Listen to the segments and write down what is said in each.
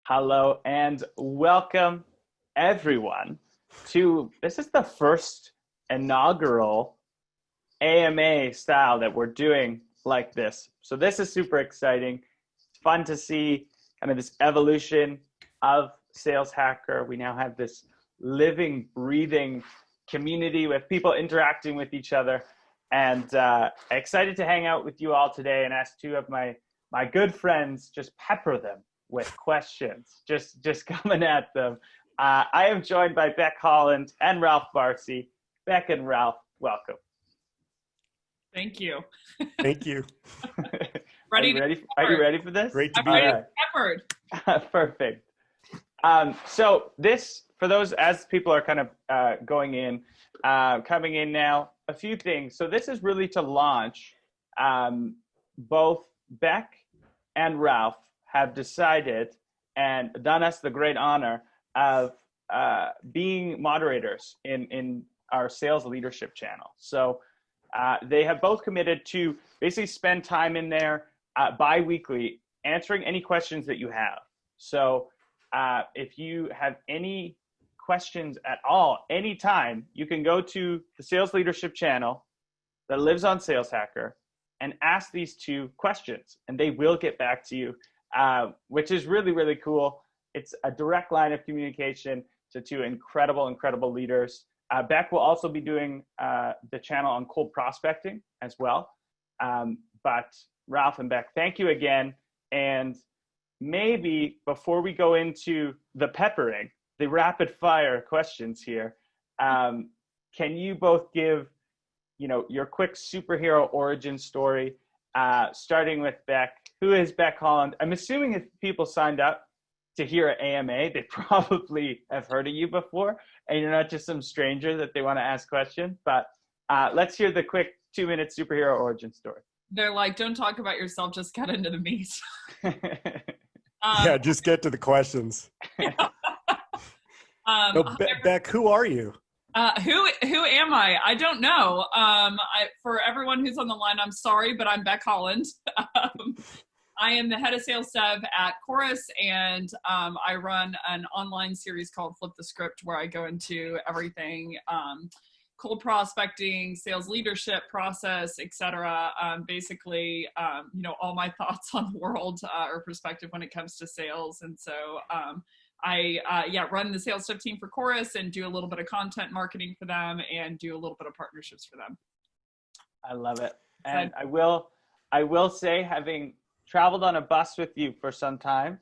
Hello and welcome everyone this is the first inaugural AMA style that we're doing like this. So this is super exciting. It's fun to see kind of this evolution of Sales Hacker. We now have this living, breathing community with people interacting with each other, and excited to hang out with you all today and ask two of my good friends, just pepper them with questions, just coming at them. I am joined by Becc Holland and Ralph Barsi. Becc and Ralph, welcome. Thank you. Thank you. Are you ready for this? Great to be here. Peppered. Perfect. So this, for those, as people are kind of going in, coming in now, a few things. So this is really to launch. Both Becc and Ralph have decided and done us the great honor of being moderators in our sales leadership channel. So they have both committed to basically spend time in there bi-weekly answering any questions that you have. So if you have any questions at all, anytime, you can go to the sales leadership channel that lives on Sales Hacker and ask these two questions, and they will get back to you, which is really, really cool. It's a direct line of communication to two incredible leaders. Becc will also be doing the channel on cold prospecting as well. But Ralph and Becc, thank you again. And maybe before we go into the peppering, the rapid fire questions here, can you both give your quick superhero origin story, starting with Becc? Who is Becc Holland? I'm assuming if people signed up to hear at AMA, they probably have heard of you before, and you're not just some stranger that they want to ask questions. But let's hear the quick 2-minute superhero origin story. They're like, don't talk about yourself, just get into the meat. Yeah, just get to the questions. Becc, who are you? Who am I? I don't know. For everyone who's on the line, I'm sorry, but I'm Becc Holland. I am the head of sales dev at Chorus, and I run an online series called Flip the Script, where I go into everything, cold prospecting, sales leadership process, etc. Basically, all my thoughts on the world or perspective when it comes to sales. And so I run the sales dev team for Chorus and do a little bit of content marketing for them and do a little bit of partnerships for them. I love it. And I will say, having traveled on a bus with you for some time,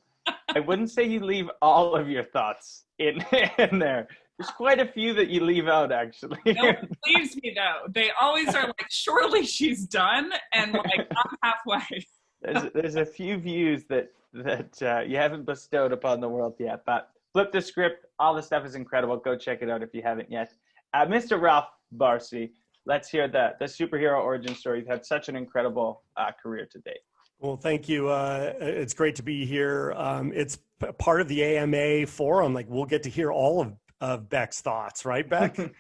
I wouldn't say you leave all of your thoughts in there. There's quite a few that you leave out, actually. No one leaves me, though. They always are like, surely she's done, and like, I'm halfway. There's a few views that you haven't bestowed upon the world yet, but Flip the Script, all the stuff is incredible. Go check it out if you haven't yet. Mr. Ralph Barsi, let's hear the superhero origin story. You've had such an incredible career to date. Well, thank you. It's great to be here. It's part of the AMA forum. Like, we'll get to hear all of Beck's thoughts, right, Becc?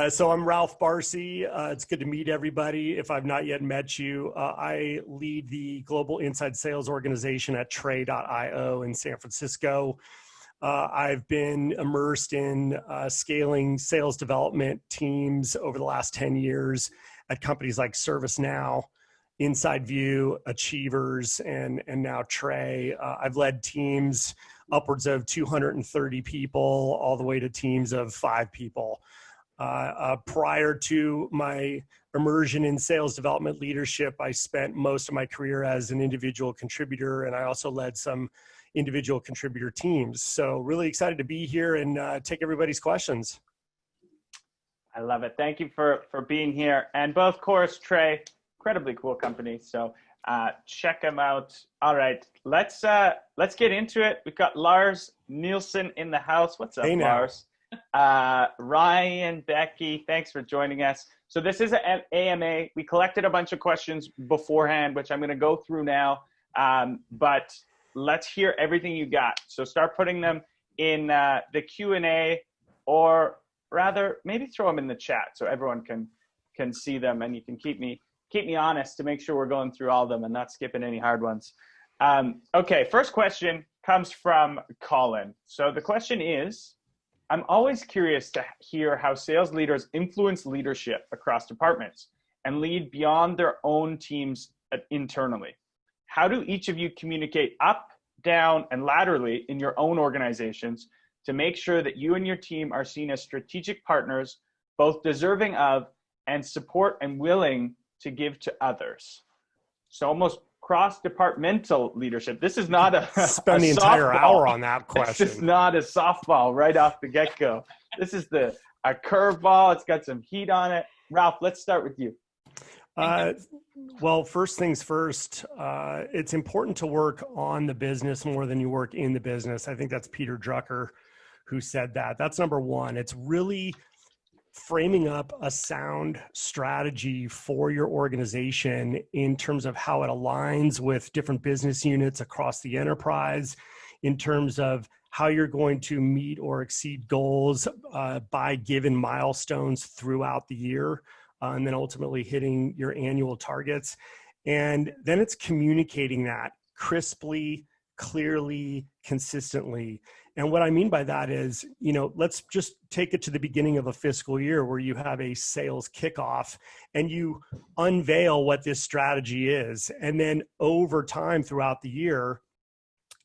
So I'm Ralph Barsi. It's good to meet everybody. If I've not yet met you, I lead the global inside sales organization at Tray.io in San Francisco. I've been immersed in scaling sales development teams over the last 10 years at companies like ServiceNow, Inside View, Achievers, and now Tray. I've led teams upwards of 230 people, all the way to teams of 5 people. Prior to my immersion in sales development leadership, I spent most of my career as an individual contributor, and I also led some individual contributor teams. So really excited to be here and take everybody's questions. I love it. Thank you for being here. And both Chorus, Tray, incredibly cool company. So check them out. All right, let's get into it. We've got Lars Nielsen in the house. What's up, hey, Lars? Ryan, Becky, thanks for joining us. So this is an AMA. We collected a bunch of questions beforehand, which I'm going to go through now. But let's hear everything you got. So start putting them in the Q&A, or rather, maybe throw them in the chat so everyone can see them, and you can keep me honest to make sure we're going through all of them and not skipping any hard ones. Okay, first question comes from Colin. So the question is, I'm always curious to hear how sales leaders influence leadership across departments and lead beyond their own teams internally. How do each of you communicate up, down, and laterally in your own organizations to make sure that you and your team are seen as strategic partners, both deserving of and support and willing to give to others? So almost cross-departmental leadership. This is not spend the entire softball. Hour on that question. This is not a softball right off the get-go. This is a curveball. It's got some heat on it. Ralph, let's start with you. Well, first things first, it's important to work on the business more than you work in the business. I think that's Peter Drucker who said that. That's number one. It's really framing up a sound strategy for your organization in terms of how it aligns with different business units across the enterprise, in terms of how you're going to meet or exceed goals by given milestones throughout the year, and then ultimately hitting your annual targets. And then it's communicating that crisply, clearly, consistently. And what I mean by that is, let's just take it to the beginning of a fiscal year where you have a sales kickoff and you unveil what this strategy is. And then over time throughout the year,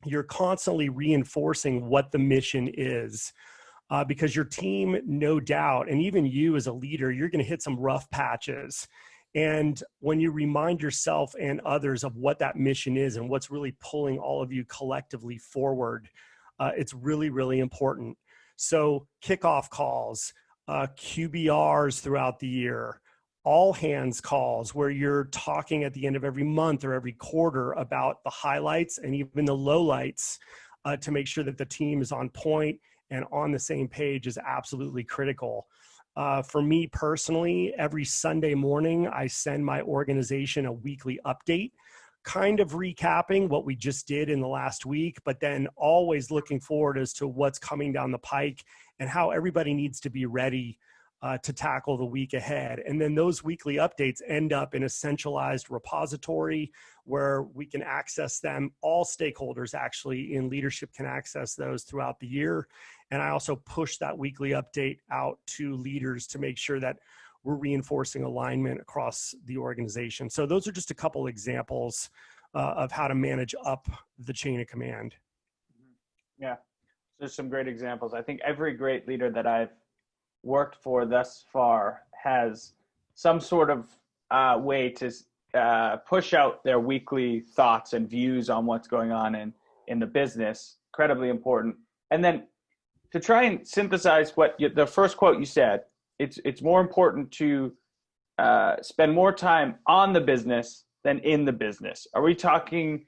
you're constantly reinforcing what the mission is. Because your team, no doubt, and even you as a leader, you're going to hit some rough patches. And when you remind yourself and others of what that mission is and what's really pulling all of you collectively forward, it's really, really important. So kickoff calls, QBRs throughout the year, all hands calls where you're talking at the end of every month or every quarter about the highlights and even the lowlights to make sure that the team is on point and on the same page is absolutely critical. For me personally, every Sunday morning, I send my organization a weekly update, kind of recapping what we just did in the last week, but then always looking forward as to what's coming down the pike and how everybody needs to be ready to tackle the week ahead. And then those weekly updates end up in a centralized repository where we can access them. All stakeholders actually in leadership can access those throughout the year. And I also push that weekly update out to leaders to make sure that we're reinforcing alignment across the organization. So those are just a couple examples of how to manage up the chain of command. Yeah, there's some great examples. I think every great leader that I've worked for thus far has some sort of way to push out their weekly thoughts and views on what's going on in the business. Incredibly important. And then to try and synthesize the first quote you said, it's more important to spend more time on the business than in the business. Are we talking,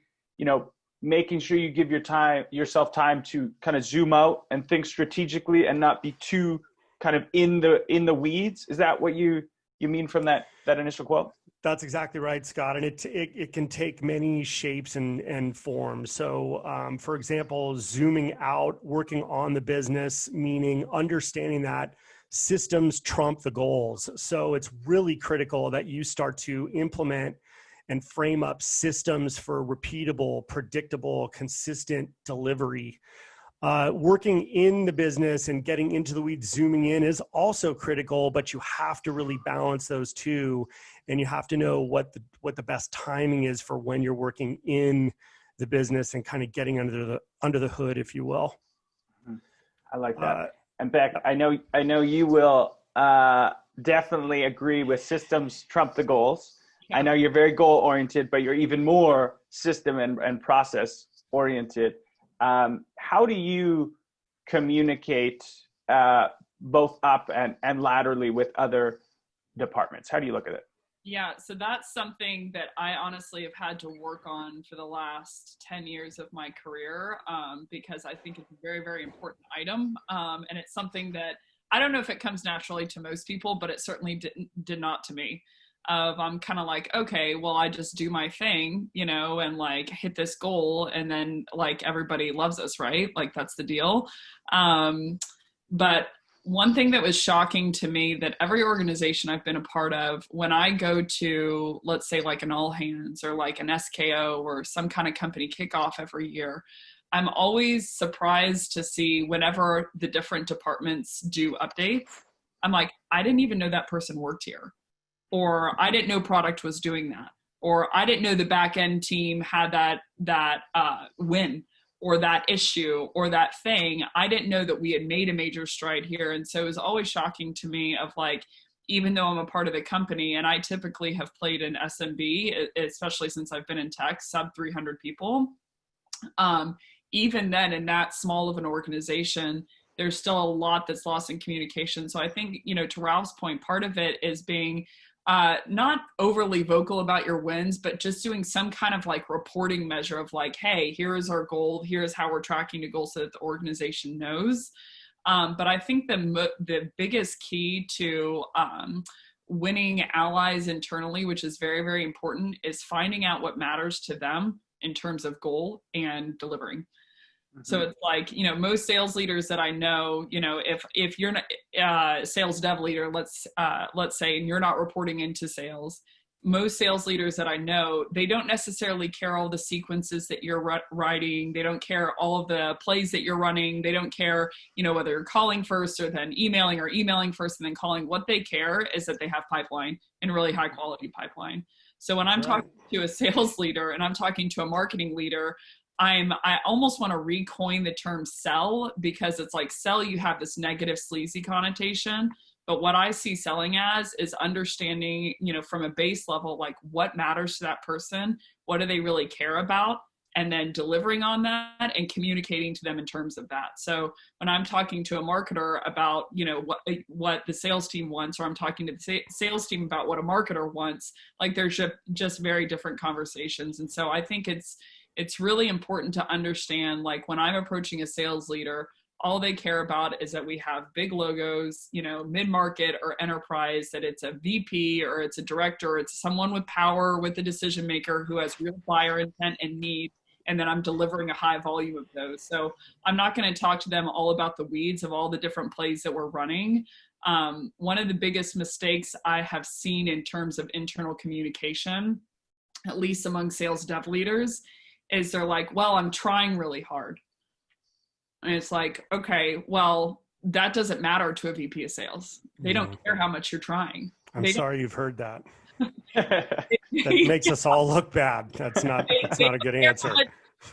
making sure you give yourself time to kind of zoom out and think strategically and not be too kind of in the weeds? Is that what you mean from that initial quote? That's exactly right, Scott. And it can take many shapes and forms. So for example, zooming out, working on the business, meaning understanding that systems trump the goals. So it's really critical that you start to implement and frame up systems for repeatable, predictable, consistent delivery. Working in the business and getting into the weeds, zooming in is also critical, but you have to really balance those two. And you have to know what the best timing is for when you're working in the business and kind of getting under the hood, if you will. I like that. And Becc, I know you will definitely agree with systems trump the goals. Yeah. I know you're very goal oriented, but you're even more system and process oriented. How do you communicate both up and laterally with other departments? How do you look at it? Yeah, so that's something that I honestly have had to work on for the last 10 years of my career because I think it's a very, very important item. And it's something that I don't know if it comes naturally to most people, but it certainly did not to me. I'm kind of like, okay, well, I just do my thing, and like hit this goal and then like everybody loves us, right? Like that's the deal. But One thing that was shocking to me, that every organization I've been a part of, when I go to, let's say like an all hands or like an SKO or some kind of company kickoff every year, I'm always surprised to see whenever the different departments do updates, I'm like, I didn't even know that person worked here, or I didn't know product was doing that, or I didn't know the back end team had that win or that issue or that thing. I didn't know that we had made a major stride here. And so it was always shocking to me of like, even though I'm a part of the company and I typically have played in SMB, especially since I've been in tech, sub 300 people, even then in that small of an organization, there's still a lot that's lost in communication. So I think, you know, to Ralph's point, part of it is being not overly vocal about your wins, but just doing some kind of like reporting measure of like, hey, here is our goal. Here's how we're tracking the goal so that the organization knows. But I think the biggest key to winning allies internally, which is very, very important, is finding out what matters to them in terms of goal and delivering. So it's like, you know, most sales leaders that I know, you know, if you're not sales dev leader, let's say, and you're not reporting into sales, most sales leaders that I know, they don't necessarily care all the sequences that you're writing. They don't care all of the plays that you're running. They don't care, you know, whether you're calling first or then emailing, or emailing first and then calling. What they care is that they have pipeline, and really high quality pipeline. So when I'm talking to a sales leader and I'm talking to a marketing leader, I almost want to recoin the term sell, because it's like sell, you have this negative sleazy connotation. But what I see selling as is understanding, you know, from a base level, like what matters to that person, what do they really care about, and then delivering on that and communicating to them in terms of that. So when I'm talking to a marketer about, you know, what the sales team wants, or I'm talking to the sales team about what a marketer wants, like there's just very different conversations. And so I think it's really important to understand, like when I'm approaching a sales leader, all they care about is that we have big logos, you know, mid-market or enterprise, that it's a VP or it's a director, or it's someone with power, with a decision maker who has real buyer intent and need, and then I'm delivering a high volume of those. So I'm not going to talk to them all about the weeds of all the different plays that we're running. One of the biggest mistakes I have seen in terms of internal communication, at least among sales dev leaders, is they're like, well, I'm trying really hard. And it's like, okay, well, that doesn't matter to a VP of sales. They don't care how much you're trying. I'm sorry you've heard that. That makes us all look bad. That's not a good answer.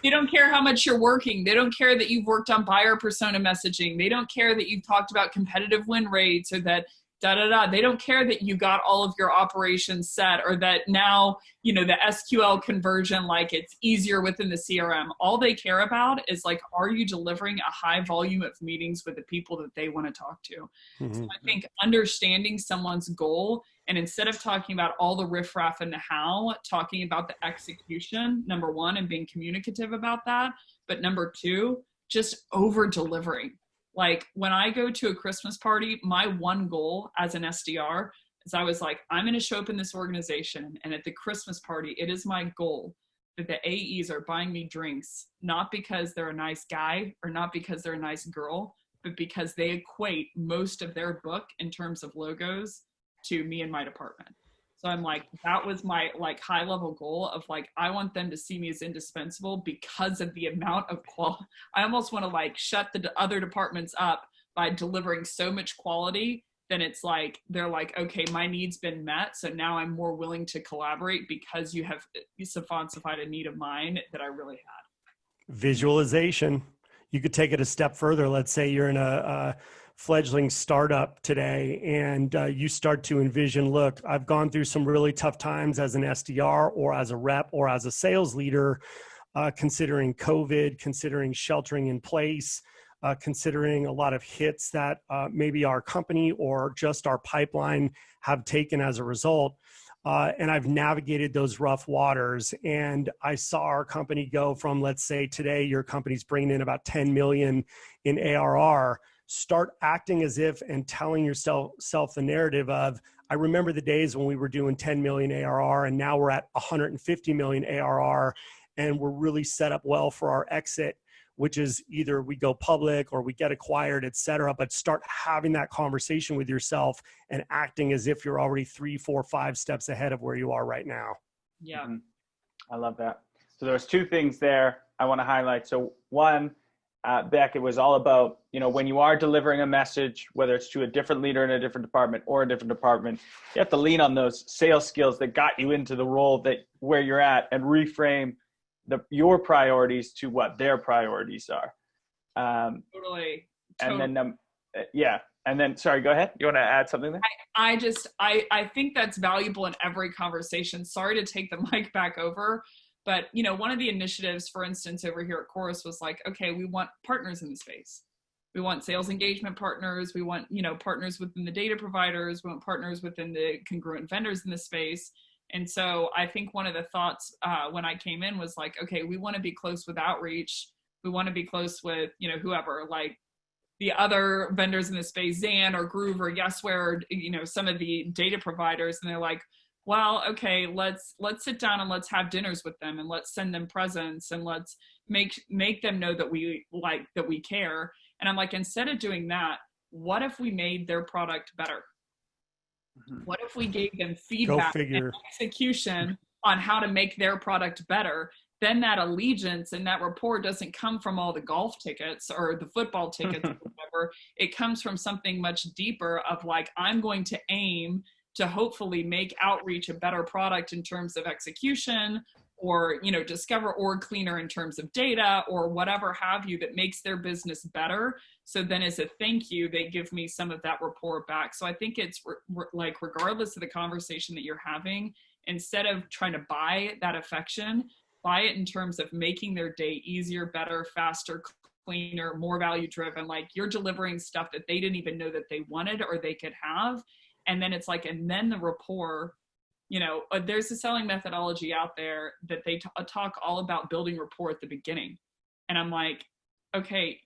They don't care how much you're working. They don't care that you've worked on buyer persona messaging. They don't care that you've talked about competitive win rates, or that They don't care that you got all of your operations set, or that now, you know, the SQL conversion, like it's easier within the CRM. All they care about is like, are you delivering a high volume of meetings with the people that they want to talk to? Mm-hmm. So I think understanding someone's goal, and instead of talking about all the riffraff and the how, talking about the execution, number one, and being communicative about that. But number two, just over delivering. Like when I go to a Christmas party, my one goal as an SDR is I was like, I'm going to show up in this organization, and at the Christmas party, it is my goal that the AEs are buying me drinks, not because they're a nice guy or not because they're a nice girl, but because they equate most of their book in terms of logos to me and my department. So I'm like, that was my like high level goal of like, I want them to see me as indispensable because of the amount of quality. I almost want to like shut the other departments up by delivering so much quality. Then it's like, they're like, okay, my need's been met. So now I'm more willing to collaborate because you have suffied a need of mine that I really had. Visualization. You could take it a step further. Let's say you're in a fledgling startup today, and you start to envision, look, I've gone through some really tough times as an SDR or as a rep or as a sales leader, considering COVID, considering sheltering in place, considering a lot of hits that maybe our company or just our pipeline have taken as a result. And I've navigated those rough waters, and I saw our company go from, let's say today, your company's bringing in about 10 million in ARR. Start acting as if and telling yourself the narrative of, I remember the days when we were doing 10 million ARR and now we're at 150 million ARR. and we're really set up well for our exit, which is either we go public or we get acquired, et cetera, but start having that conversation with yourself and acting as if you're already 3, 4, 5 steps ahead of where you are right now. Yeah. I love that. So there's 2 things there I want to highlight. So one, Becc, it was all about, when you are delivering a message, whether it's to a different leader in a different department or a different department, you have to lean on those sales skills that got you into the role where you're at, and reframe your priorities to what their priorities are. Totally. And then, and then, sorry, go ahead. You want to add something there? I think that's valuable in every conversation. Sorry to take the mic back over, but one of the initiatives, for instance, over here at Chorus was like, okay, we want partners in the space. We want sales engagement partners. We want, partners within the data providers. We want partners within the congruent vendors in the space. And so I think one of the thoughts when I came in was like, okay, we want to be close with outreach. We want to be close with, whoever, like the other vendors in the space, Zan or Groove or Yesware, some of the data providers. And they're like, well, okay, let's sit down and let's have dinners with them and let's send them presents and let's make them know that we care. And I'm like, instead of doing that, what if we made their product better? What if we gave them feedback and execution on how to make their product better? Then that allegiance and that rapport doesn't come from all the golf tickets or the football tickets or whatever. It comes from something much deeper of like, I'm going to aim to hopefully make outreach a better product in terms of execution, or, discover org cleaner in terms of data, or whatever have you that makes their business better. So then as a thank you, they give me some of that rapport back. So I think it's like, regardless of the conversation that you're having, instead of trying to buy that affection, buy it in terms of making their day easier, better, faster, cleaner, more value driven. Like, you're delivering stuff that they didn't even know that they wanted or they could have. And then it's like, and then the rapport, there's a selling methodology out there that they talk all about building rapport at the beginning. And I'm like, okay,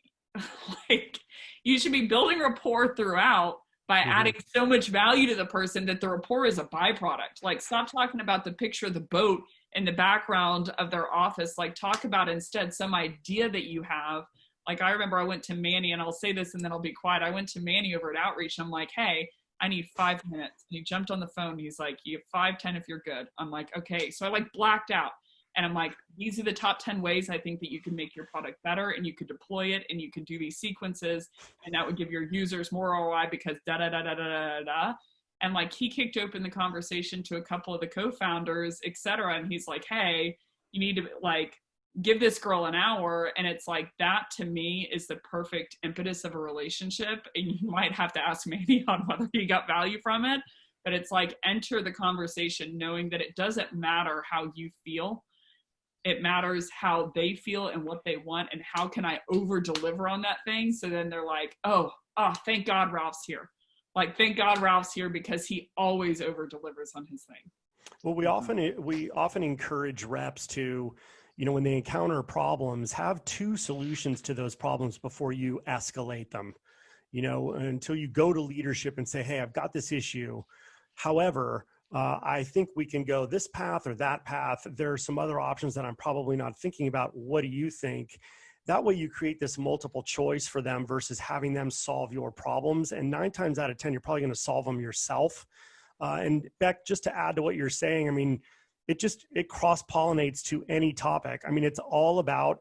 like, you should be building rapport throughout by adding so much value to the person that the rapport is a byproduct. Like, stop talking about the picture of the boat in the background of their office. Like, talk about instead some idea that you have. Like, I remember I went to Manny, and I'll say this and then I'll be quiet. I went to Manny over at Outreach, and I'm like, hey, I need 5 minutes. And he jumped on the phone. He's like, you have 5-10 if you're good. I'm like, okay. So I like blacked out, and I'm like, these are the top 10 ways I think that you can make your product better, and you could deploy it, and you could do these sequences, and that would give your users more ROI because da da da da da da da. And like, he kicked open the conversation to a couple of the co-founders, et cetera. And he's like, hey, you need to like give this girl an hour. And it's like, that to me is the perfect impetus of a relationship. And you might have to ask Manny on whether he got value from it, but it's like, enter the conversation knowing that it doesn't matter how you feel. It matters how they feel and what they want, and how can I over deliver on that thing. So then they're like, oh, thank God Ralph's here. Like, thank God Ralph's here, because he always over delivers on his thing. Well, we often encourage reps to, when they encounter problems, have 2 solutions to those problems before you escalate them, until you go to leadership and say, hey, I've got this issue. However, I think we can go this path or that path. There are some other options that I'm probably not thinking about. What do you think? That way you create this multiple choice for them versus having them solve your problems. And 9 times out of 10, you're probably going to solve them yourself. And Becc, just to add to what you're saying, I mean, it cross-pollinates to any topic. I mean, it's all about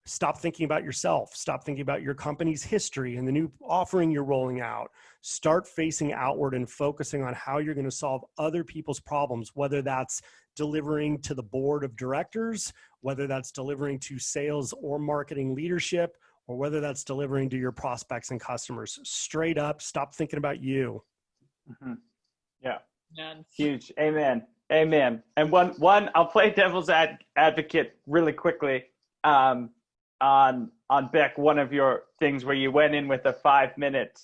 stop thinking about yourself, stop thinking about your company's history and the new offering you're rolling out. Start facing outward and focusing on how you're going to solve other people's problems, whether that's delivering to the board of directors, whether that's delivering to sales or marketing leadership, or whether that's delivering to your prospects and customers. Straight up, stop thinking about you. Mm-hmm. Yeah. Amen. Huge. Amen. Amen. And one, I'll play devil's advocate really quickly on Becc, one of your things where you went in with a 5-minute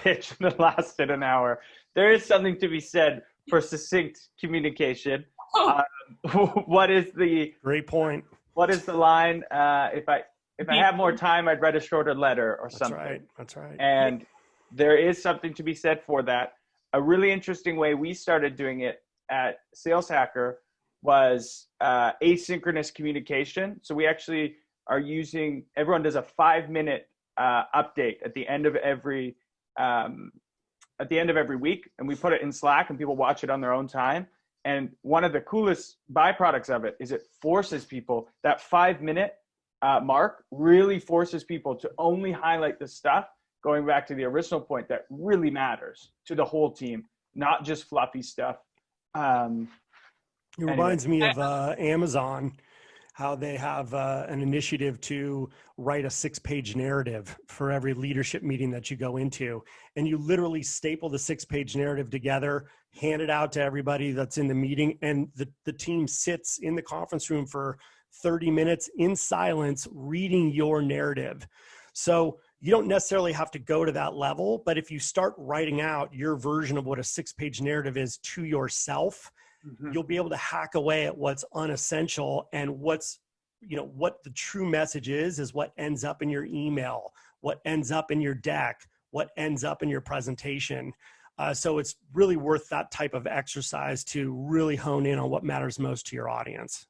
pitch that lasted an hour. There is something to be said for succinct communication. What is the great point? What is the line? If I had more time, I'd write a shorter letter or something. That's right. And there is something to be said for that. A really interesting way we started doing it at Sales Hacker was asynchronous communication. So we actually are using, everyone does a 5-minute update at the end of every week, and we put it in Slack and people watch it on their own time. And one of the coolest byproducts of it is it forces people, that 5-minute mark really forces people to only highlight the stuff, going back to the original point, that really matters to the whole team, not just fluffy stuff. It reminds me of Amazon, how they have an initiative to write a 6-page narrative for every leadership meeting that you go into. And you literally staple the 6-page narrative together, hand it out to everybody that's in the meeting, and the team sits in the conference room for 30 minutes in silence reading your narrative. So you don't necessarily have to go to that level, but if you start writing out your version of what a 6-page narrative is to yourself, you'll be able to hack away at what's unessential, and what the true message is what ends up in your email, what ends up in your deck, what ends up in your presentation. So it's really worth that type of exercise to really hone in on what matters most to your audience.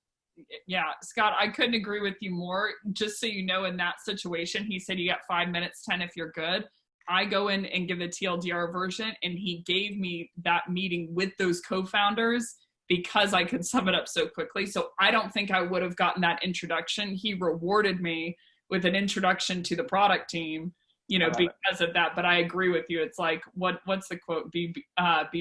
Yeah, Scott, I couldn't agree with you more. Just so you know, in that situation, he said you got 5 minutes, 10 if you're good. I go in and give the TLDR version, and he gave me that meeting with those co-founders because I could sum it up so quickly. So I don't think I would have gotten that introduction. He rewarded me with an introduction to the product team, because of that. But I agree with you. It's like, what's the quote? Be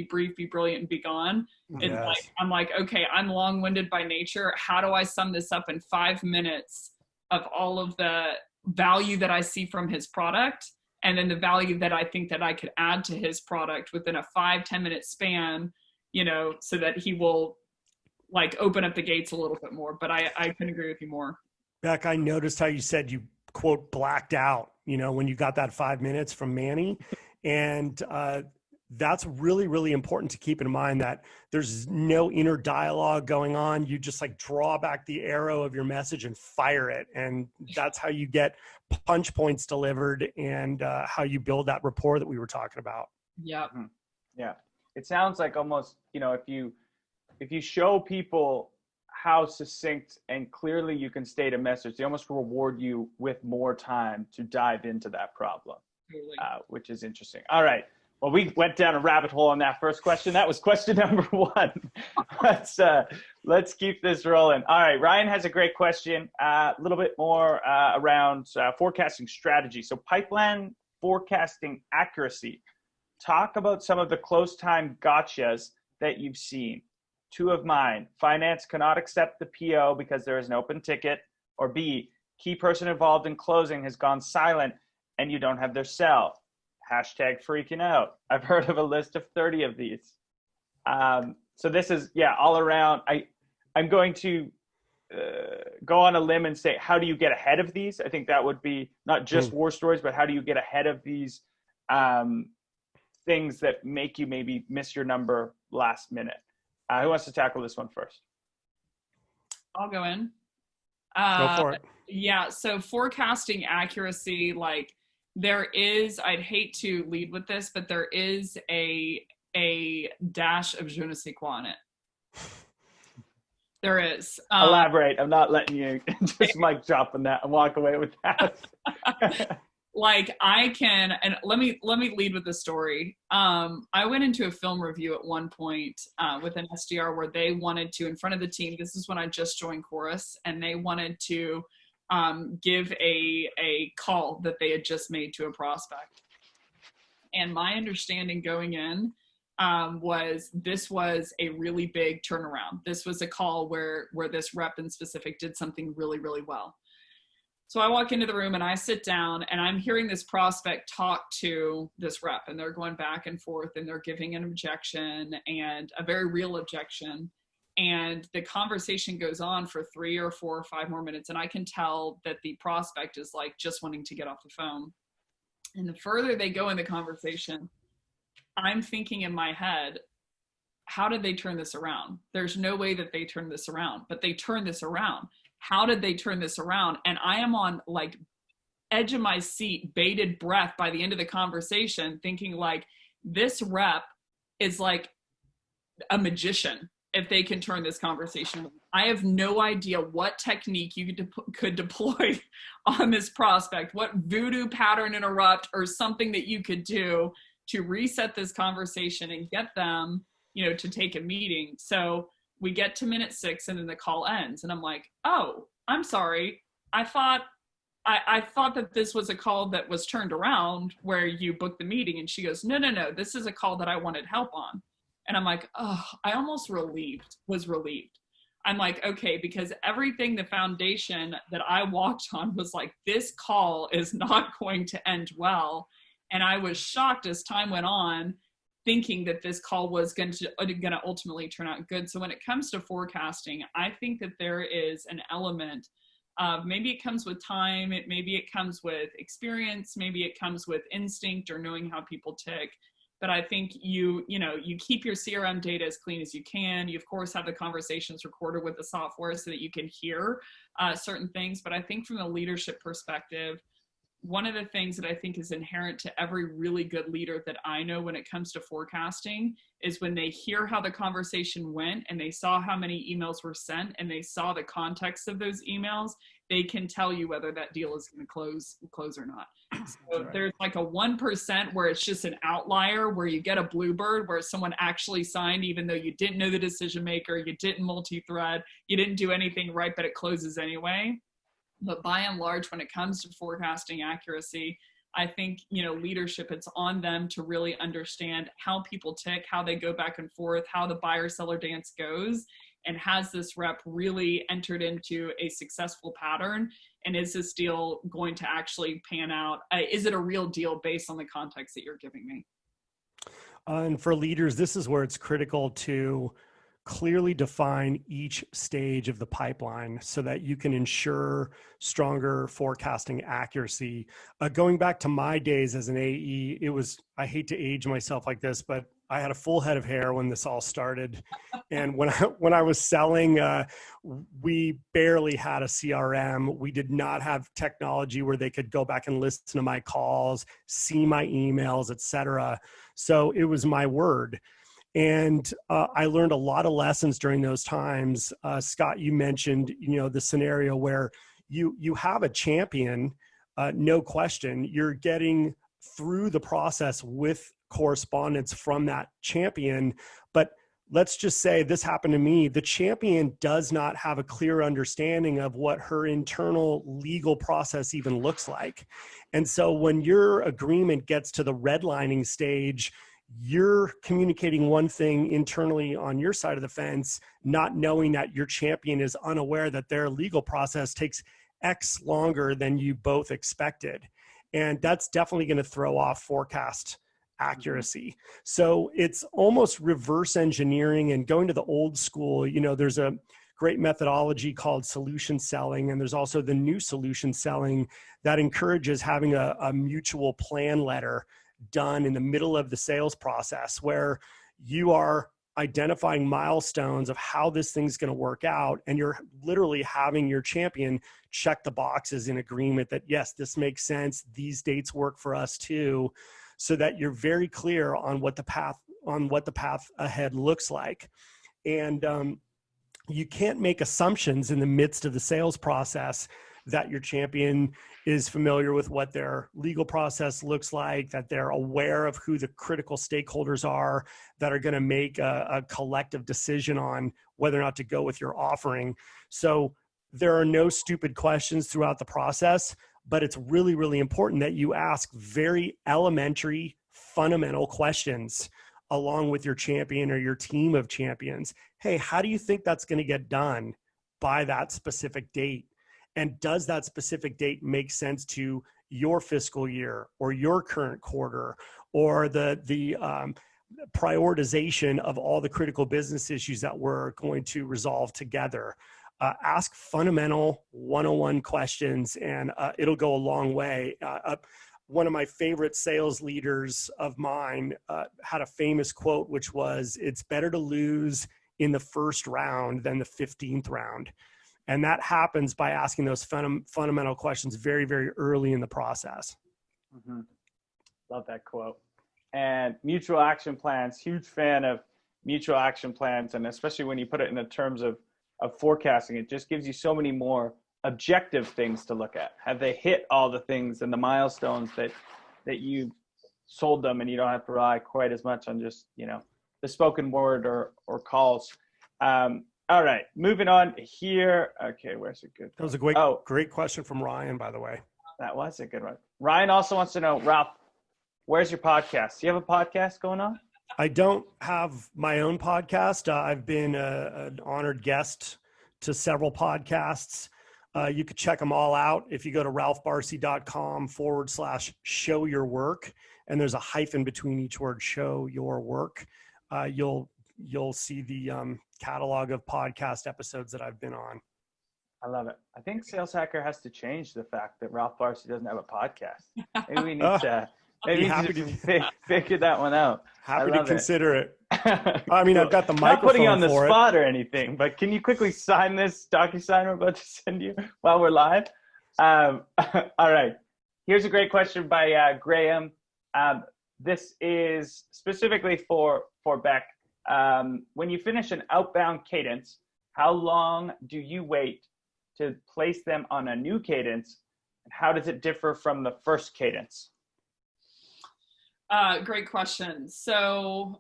brief, be brilliant, and be gone. It's Yes. like, I'm like, okay, I'm long-winded by nature. How do I sum this up in 5 minutes of all of the value that I see from his product, and then the value that I think that I could add to his product within a 5-10 minute span, so that he will like open up the gates a little bit more. But I couldn't agree with you more. Becc, I noticed how you said you quote blacked out, when you got that 5 minutes from Manny. And that's really, really important to keep in mind, that there's no inner dialogue going on. You just like draw back the arrow of your message and fire it. And that's how you get punch points delivered, and how you build that rapport that we were talking about. Yeah. Mm-hmm. Yeah. It sounds like almost, if you show people how succinct and clearly you can state a message, they almost reward you with more time to dive into that problem, which is interesting. All right. Well, we went down a rabbit hole on that first question. That was question number 1. Let's keep this rolling. All right. Ryan has a great question, a little bit more around forecasting strategy. So pipeline forecasting accuracy. Talk about some of the close time gotchas that you've seen. 2 of mine: finance cannot accept the PO because there is an open ticket, or B, key person involved in closing has gone silent and you don't have their cell. Hashtag freaking out. I've heard of a list of 30 of these. So this is, all around. I'm going to go on a limb and say, how do you get ahead of these? I think that would be not just war stories, but how do you get ahead of these things that make you maybe miss your number last minute? Who wants to tackle this one first? I'll go in. Go for it. Yeah. So forecasting accuracy, like there is, I'd hate to lead with this, but there is a dash of je ne sais quoi in it. There is. Elaborate. I'm not letting you just mic drop on that and walk away with that. Like I can, and let me lead with the story. I went into a film review at one point with an SDR where they wanted to, in front of the team, this is when I just joined Chorus, and they wanted to give a call that they had just made to a prospect. And my understanding going in was this was a really big turnaround. This was a call where this rep in specific did something really, really well. So I walk into the room and I sit down and I'm hearing this prospect talk to this rep, and they're going back and forth and they're giving an objection, and a very real objection. And the conversation goes on for 3 or 4 or 5 more minutes. And I can tell that the prospect is like just wanting to get off the phone. And the further they go in the conversation, I'm thinking in my head, how did they turn this around? There's no way that they turned this around, but they turned this around. How did they turn this around? And I am on like edge of my seat, bated breath by the end of the conversation, thinking like this rep is like a magician. if they can turn this conversation. I have no idea what technique you could deploy on this prospect, what voodoo pattern interrupt or something that you could do to reset this conversation and get them, to take a meeting. So we get to minute 6 and then the call ends. And I'm like, oh, I'm sorry. I thought that this was a call that was turned around where you booked the meeting. And she goes, no, this is a call that I wanted help on. And I'm like, oh, I almost was relieved. I'm like, okay, because everything, the foundation that I walked on was like, this call is not going to end well. And I was shocked as time went on, thinking that this call was going to ultimately turn out good. So when it comes to forecasting, I think that there is an element of, maybe it comes with time, maybe it comes with experience, maybe it comes with instinct or knowing how people tick. But I think you keep your CRM data as clean as you can. You, of course, have the conversations recorded with the software so that you can hear certain things. But I think from a leadership perspective, one of the things that I think is inherent to every really good leader that I know when it comes to forecasting is when they hear how the conversation went and they saw how many emails were sent and they saw the context of those emails, they can tell you whether that deal is going to close or not. So there's like a 1% where it's just an outlier, where you get a bluebird, where someone actually signed even though you didn't know the decision maker, you didn't multi-thread, you didn't do anything right, but it closes anyway. But by and large, when it comes to forecasting accuracy, I think, leadership, it's on them to really understand how people tick, how they go back and forth, how the buyer-seller dance goes, and has this rep really entered into a successful pattern? And is this deal going to actually pan out? Is it a real deal based on the context that you're giving me? And for leaders, this is where it's critical to clearly define each stage of the pipeline so that you can ensure stronger forecasting accuracy. Going back to my days as an AE, I hate to age myself like this, but I had a full head of hair when this all started. And when I was selling, we barely had a CRM. We did not have technology where they could go back and listen to my calls, see my emails, etc. So it was my word. And I learned a lot of lessons during those times. Scott, you mentioned, the scenario where you have a champion, no question. You're getting through the process with correspondence from that champion. But let's just say this happened to me. The champion does not have a clear understanding of what her internal legal process even looks like. And so when your agreement gets to the redlining stage, you're communicating one thing internally on your side of the fence, not knowing that your champion is unaware that their legal process takes X longer than you both expected. And that's definitely going to throw off forecast accuracy. So it's almost reverse engineering and going to the old school. There's a great methodology called solution selling, and there's also the new solution selling that encourages having a mutual plan letter done in the middle of the sales process, where you are identifying milestones of how this thing's going to work out. And you're literally having your champion check the boxes in agreement that, yes, this makes sense. These dates work for us too, so that you're very clear on what the path ahead looks like. And you can't make assumptions in the midst of the sales process that your champion is familiar with what their legal process looks like, that they're aware of who the critical stakeholders are that are going to make a collective decision on whether or not to go with your offering. So there are no stupid questions throughout the process, but it's really, really important that you ask very elementary, fundamental questions along with your champion or your team of champions. Hey, how do you think that's going to get done by that specific date? And does that specific date make sense to your fiscal year or your current quarter, or the prioritization of all the critical business issues that we're going to resolve together? Ask fundamental 101 questions, and it'll go a long way. One of my favorite sales leaders of mine had a famous quote, which was, "It's better to lose in the first round than the 15th round." And that happens by asking those fundamental questions very, very early in the process. Mm-hmm. Love that quote. And mutual action plans, huge fan of mutual action plans, and especially when you put it in the terms of forecasting, it just gives you so many more objective things to look at. Have they hit all the things and the milestones that you sold them, and you don't have to rely quite as much on just, the spoken word or calls. All right, moving on here. Okay, where's it good? That was a great question from Ryan, by the way. That was a good one. Ryan also wants to know, Ralph, where's your podcast? Do you have a podcast going on? I don't have my own podcast. I've been an honored guest to several podcasts. You could check them all out if you go to ralphbarsi.com/show your work. And there's a hyphen between each word, show your work. You'll see the catalog of podcast episodes that I've been on. I love it. I think Sales Hacker has to change the fact that Ralph Barsi doesn't have a podcast. Maybe we need to figure that one out. Happy to consider it. I mean, I've got the microphone. Not putting you on the for spot or anything, but can you quickly sign this DocuSign we're about to send you while we're live? All right. Here's a great question by Graham. This is specifically for Becc. When you finish an outbound cadence, how long do you wait to place them on a new cadence? And how does it differ from the first cadence? Great question. So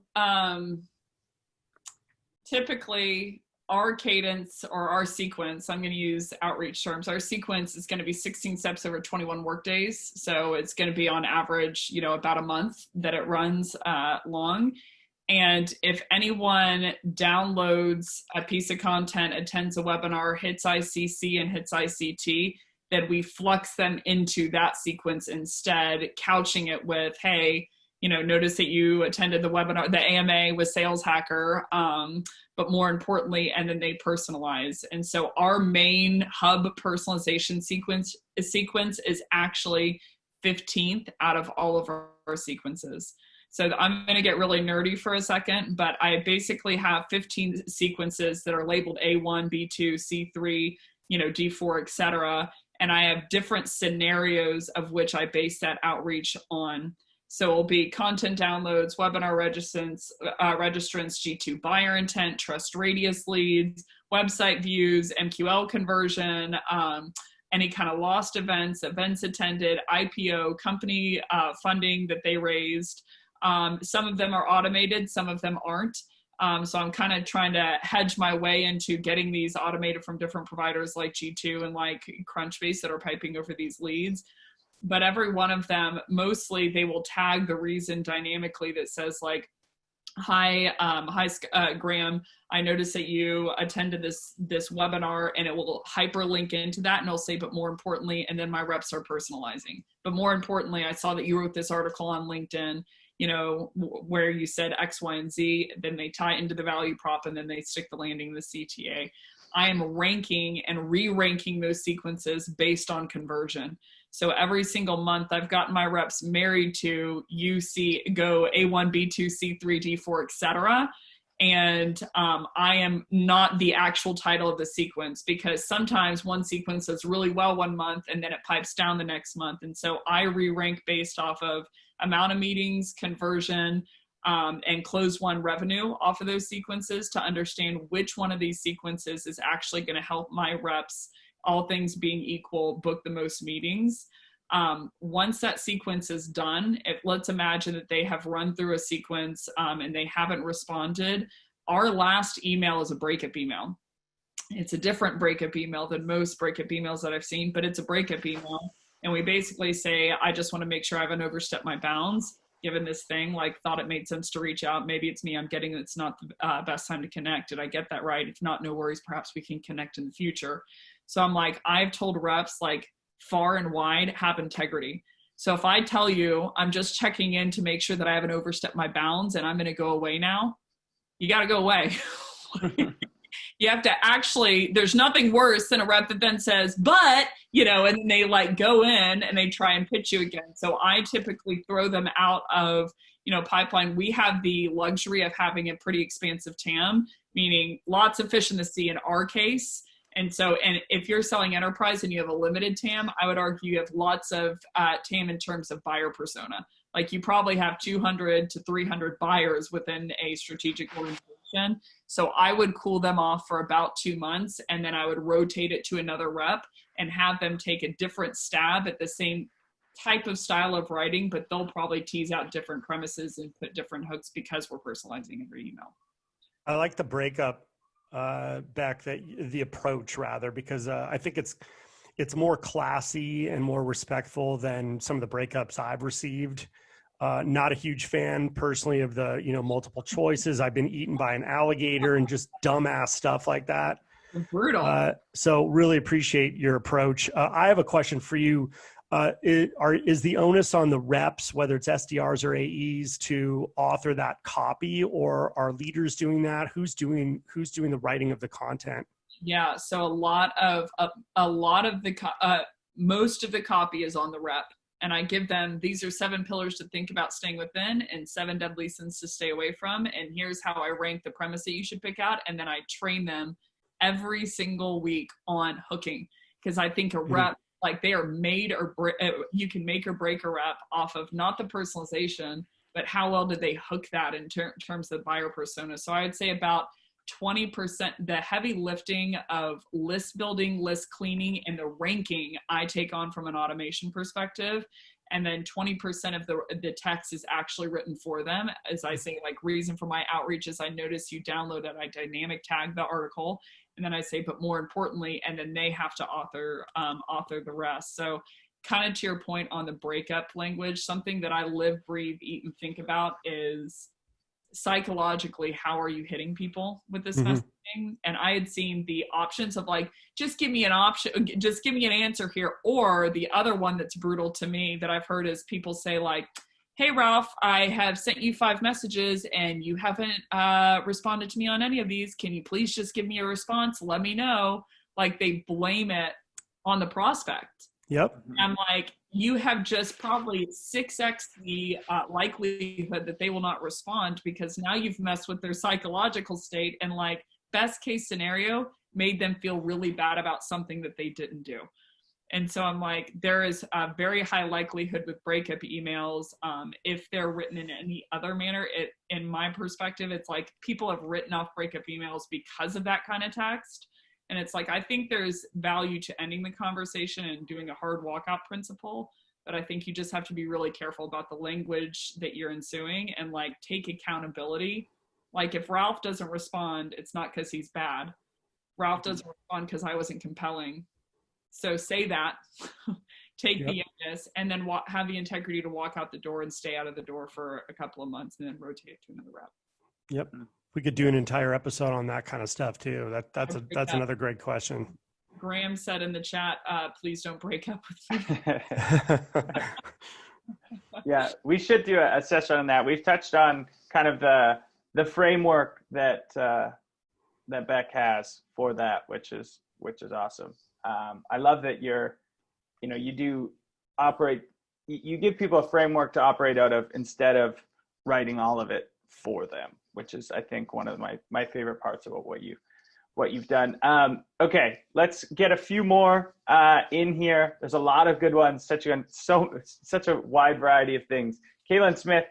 typically our cadence or our sequence, I'm going to use outreach terms, our sequence is going to be 16 steps over 21 work days. So it's going to be on average, about a month that it runs long. And if anyone downloads a piece of content, attends a webinar, hits ICC and hits ICT, then we flux them into that sequence instead, couching it with, hey, notice that you attended the webinar, the AMA with Sales Hacker, but more importantly, and then they personalize. And so our main hub personalization sequence is actually 15th out of all of our sequences. So I'm going to get really nerdy for a second, but I basically have 15 sequences that are labeled A1, B2, C3, D4, et cetera. And I have different scenarios of which I base that outreach on. So it'll be content downloads, webinar registrants, G2 buyer intent, trust radius leads, website views, MQL conversion, any kind of lost events attended, IPO, company funding that they raised. Some of them are automated, some of them aren't. So I'm kind of trying to hedge my way into getting these automated from different providers like G2 and like Crunchbase that are piping over these leads. But every one of them, mostly they will tag the reason dynamically that says like, hi, Graham, I noticed that you attended this webinar, and it will hyperlink into that, and it'll say, but more importantly, and then my reps are personalizing. But more importantly, I saw that you wrote this article on LinkedIn, where you said X, Y, and Z, then they tie into the value prop, and then they stick the landing in the CTA. I am ranking and re-ranking those sequences based on conversion. So every single month I've gotten my reps married to UC, go A1, B2, C3, D4, et cetera. And I am not the actual title of the sequence, because sometimes one sequence does really well one month and then it pipes down the next month. And so I re-rank based off of amount of meetings, conversion, and close one revenue off of those sequences to understand which one of these sequences is actually going to help my reps, all things being equal, book the most meetings. Once that sequence is done, let's imagine that they have run through a sequence and they haven't responded. Our last email is a breakup email. It's a different breakup email than most breakup emails that I've seen, but it's a breakup email. And we basically say, I just want to make sure I haven't overstepped my bounds, given this thing, like thought it made sense to reach out. Maybe it's me, I'm getting it's not the best time to connect. Did I get that right? If not, no worries. Perhaps we can connect in the future. So I'm like, I've told reps like far and wide, have integrity. So if I tell you, I'm just checking in to make sure that I haven't overstepped my bounds and I'm going to go away now, you got to go away. You have to actually, there's nothing worse than a rep that then says, but, and they like go in and they try and pitch you again. So I typically throw them out of, pipeline. We have the luxury of having a pretty expansive TAM, meaning lots of fish in the sea in our case. And so, and if you're selling enterprise and you have a limited TAM, I would argue you have lots of TAM in terms of buyer persona. Like you probably have 200 to 300 buyers within a strategic organization. conversation. So I would cool them off for about 2 months, and then I would rotate it to another rep and have them take a different stab at the same type of style of writing, but they'll probably tease out different premises and put different hooks because we're personalizing every email. I like the breakup, Becc, that the approach rather, because I think it's more classy and more respectful than some of the breakups I've received. Not a huge fan personally of the, multiple choices. I've been eaten by an alligator and just dumbass stuff like that. Brutal. So really appreciate your approach. I have a question for you. Is the onus on the reps, whether it's SDRs or AEs, to author that copy, or are leaders doing that? Who's doing the writing of the content? Yeah. So most of the copy is on the rep, and I give them, these are 7 pillars to think about staying within and 7 deadly sins to stay away from. And here's how I rank the premise that you should pick out. And then I train them every single week on hooking. Because I think a rep, like they are made you can make or break a rep off of not the personalization, but how well did they hook that in terms of buyer persona. So I would say about 20%, the heavy lifting of list building, list cleaning, and the ranking I take on from an automation perspective. And then 20% of the text is actually written for them. As I say, like, reason for my outreach is I notice you download it, I dynamic tag the article, and then I say, but more importantly, and then they have to author the rest. So kind of to your point on the breakup language, something that I live, breathe, eat, and think about is psychologically, how are you hitting people with this messaging? And I had seen the options of like, just give me an option, just give me an answer here. Or the other one that's brutal to me that I've heard is people say like, hey, Ralph, I have sent you 5 messages and you haven't responded to me on any of these. Can you please just give me a response? Let me know. Like, they blame it on the prospect. Yep. I'm like, you have just probably 6x the likelihood that they will not respond, because now you've messed with their psychological state, and like, best case scenario, made them feel really bad about something that they didn't do. And so I'm like, there is a very high likelihood with breakup emails, if they're written in any other manner. In my perspective, it's like people have written off breakup emails because of that kind of text. And it's like, I think there's value to ending the conversation and doing a hard walkout principle. But I think you just have to be really careful about the language that you're ensuing and like take accountability. Like, if Ralph doesn't respond, it's not because he's bad. Ralph doesn't respond because I wasn't compelling. So say that, take the onus, and then have the integrity to walk out the door and stay out of the door for a couple of months and then rotate to another rep. Yep. We could do an entire episode on that kind of stuff too. That's another great question. Graham said in the chat, please don't break up with me. Yeah, we should do a session on that. We've touched on kind of the framework that Becc has for that, which is awesome. I love that you do operate, you give people a framework to operate out of instead of writing all of it for them, which is, I think, one of my favorite parts about what you've done. Okay, let's get a few more in here. There's a lot of good ones, such a wide variety of things. Kaylin Smith,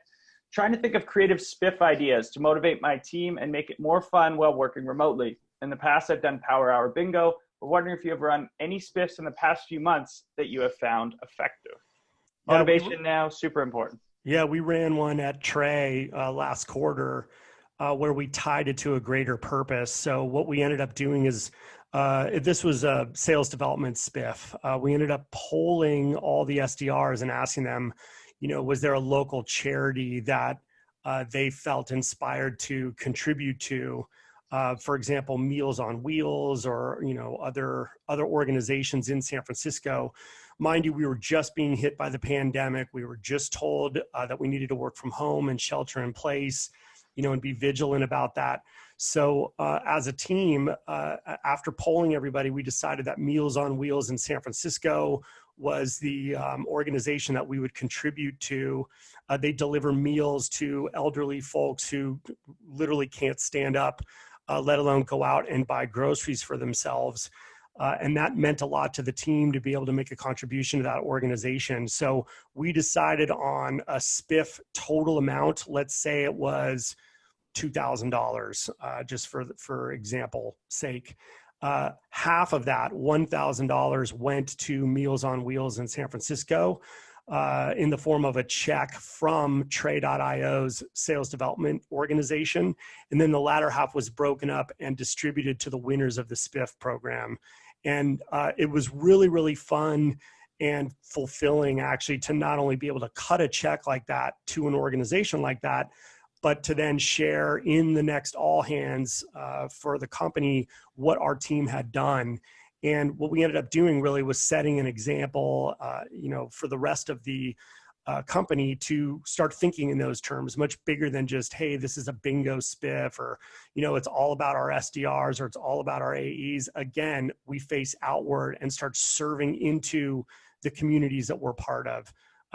trying to think of creative spiff ideas to motivate my team and make it more fun while working remotely. In the past, I've done Power Hour Bingo. We're wondering if you have run any spiffs in the past few months that you have found effective. Motivation now, super important. Yeah, we ran one at Trey last quarter where we tied it to a greater purpose. So what we ended up doing is, this was a sales development spiff. We ended up polling all the SDRs and asking them, was there a local charity that they felt inspired to contribute to? For example, Meals on Wheels or, other organizations in San Francisco. Mind you, we were just being hit by the pandemic. We were just told that we needed to work from home and shelter in place, and be vigilant about that. So as a team, after polling everybody, we decided that Meals on Wheels in San Francisco was the organization that we would contribute to. They deliver meals to elderly folks who literally can't stand up, let alone go out and buy groceries for themselves. And that meant a lot to the team to be able to make a contribution to that organization. So we decided on a spiff total amount. Let's say it was $2,000, just for example sake. Half of that, $1,000, went to Meals on Wheels in San Francisco in the form of a check from Tray.io's sales development organization. And then the latter half was broken up and distributed to the winners of the SPIF program. And it was really, really fun and fulfilling, actually, to not only be able to cut a check like that to an organization like that, but to then share in the next all hands for the company what our team had done. And what we ended up doing really was setting an example, for the rest of the company to start thinking in those terms, much bigger than just, hey, this is a bingo spiff, or, it's all about our SDRs, or it's all about our AEs. Again, we face outward and start serving into the communities that we're part of.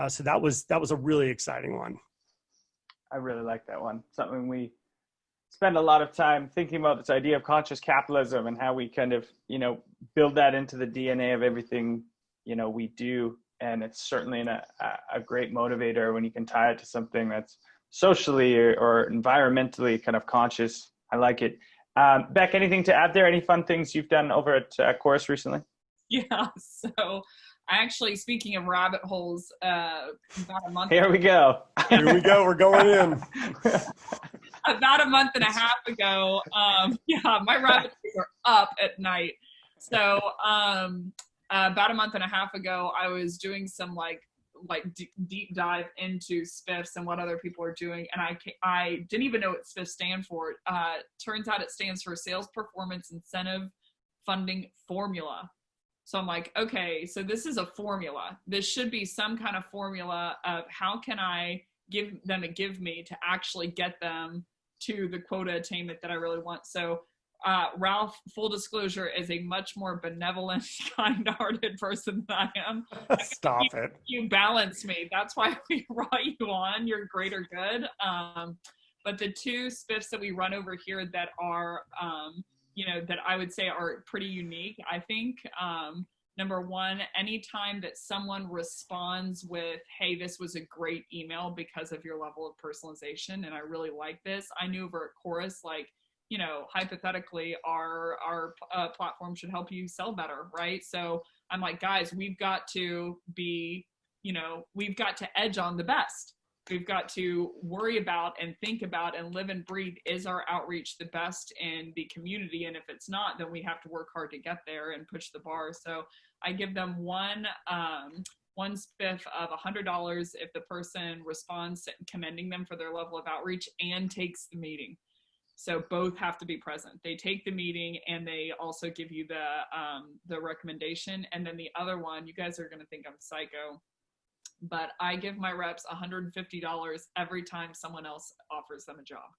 So that was a really exciting one. I really like that one. Something we spend a lot of time thinking about, this idea of conscious capitalism and how we kind of, build that into the DNA of everything, we do. And it's certainly a great motivator when you can tie it to something that's socially or environmentally kind of conscious. I like it. Becc, anything to add there? Any fun things you've done over at Chorus recently? Yeah, so I actually, speaking of rabbit holes, about a month Here we go. Here we go. We're going in. About a month and a half ago, my rabbit holes are up at night. So about a month and a half ago, I was doing some like deep dive into SPIFs and what other people are doing, and I didn't even know what SPIFs stand for. Turns out it stands for Sales Performance Incentive Funding Formula. So I'm like, okay, so this is a formula. This should be some kind of formula of how can I give me to actually get them to the quota attainment that I really want. So Ralph, full disclosure, is a much more benevolent, kind-hearted person than I am. Stop it. You balance me. That's why we brought you on. You're greater good. But the two SPIFs that we run over here that are that I would say are pretty unique, I think. Number one, anytime that someone responds with, hey, this was a great email because of your level of personalization, and I really like this. I knew over at Chorus, hypothetically, our platform should help you sell better, right? So I'm like, guys, we've got to be, we've got to edge on the best. We've got to worry about and think about and live and breathe, is our outreach the best in the community? And if it's not, then we have to work hard to get there and push the bar. So I give them one spiff of $100 if the person responds commending them for their level of outreach and takes the meeting. So both have to be present. They take the meeting and they also give you the recommendation. And then the other one, you guys are going to think I'm psycho, but I give my reps $150 every time someone else offers them a job.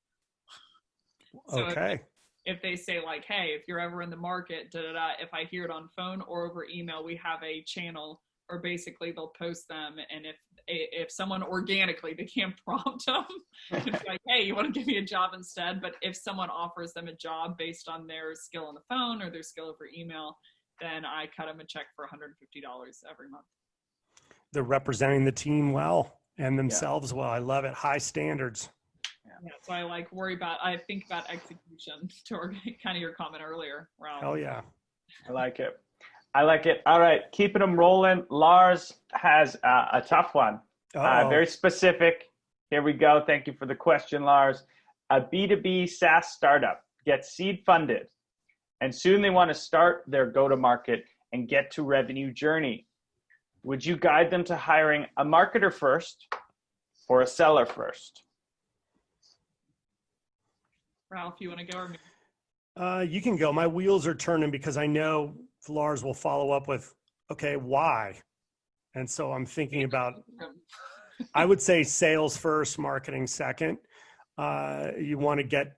So okay. If they say like, hey, if you're ever in the market, if I hear it on phone or over email, we have a channel, or basically they'll post them. And if someone organically, they can't prompt them to be like, hey, you want to give me a job instead? But if someone offers them a job based on their skill on the phone or their skill over email, then I cut them a check for $150 every month. They're representing the team well and themselves well. I love it. High standards. Yeah, so I think about execution to kind of your comment earlier, Ralph. Hell yeah. I like it. All right, keeping them rolling. Lars has a tough one, very specific. Here we go. Thank you for the question, Lars. A B2B SaaS startup gets seed funded, and soon they want to start their go-to-market and get to revenue journey. Would you guide them to hiring a marketer first or a seller first? Ralph, you want to go or me? You can go. My wheels are turning because I know Lars will follow up with, okay, why? And so I'm thinking about, I would say sales first, marketing second. You want to get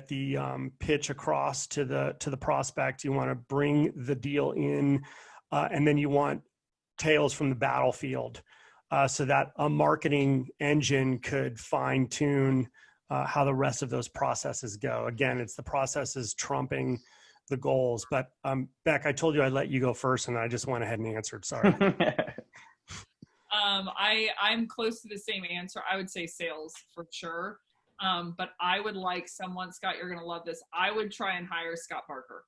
the pitch across to the prospect. You want to bring the deal in, and then you want tails from the battlefield, so that a marketing engine could fine tune how the rest of those processes go. Again, it's the processes trumping the goals. But Becc, I told you I'd let you go first, and I just went ahead and answered. Sorry. I'm close to the same answer. I would say sales for sure. But I would like someone, Scott, you're going to love this. I would try and hire Scott Barker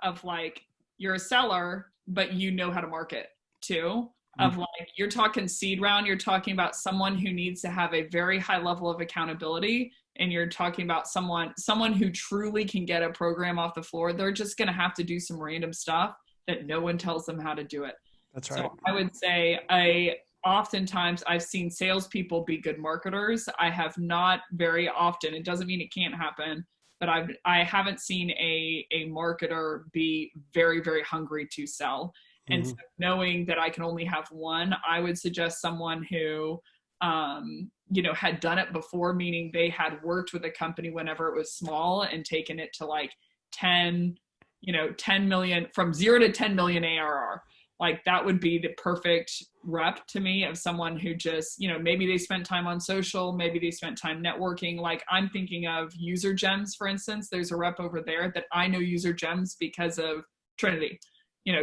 of like, you're a seller, but you know how to market too. Of like, you're talking seed round, you're talking about someone who needs to have a very high level of accountability. And you're talking about someone who truly can get a program off the floor. They're just going to have to do some random stuff that no one tells them how to do it. That's right. So I would say oftentimes I've seen salespeople be good marketers. I have not very often, it doesn't mean it can't happen, but I haven't seen a marketer be very, very hungry to sell. And so knowing that I can only have one, I would suggest someone who, had done it before, meaning they had worked with a company whenever it was small and taken it to like 10 million, from 0 to 10 million ARR. Like that would be the perfect rep to me of someone who just, maybe they spent time on social, maybe they spent time networking. Like I'm thinking of User Gems, for instance. There's a rep over there that I know User Gems because of Trinity.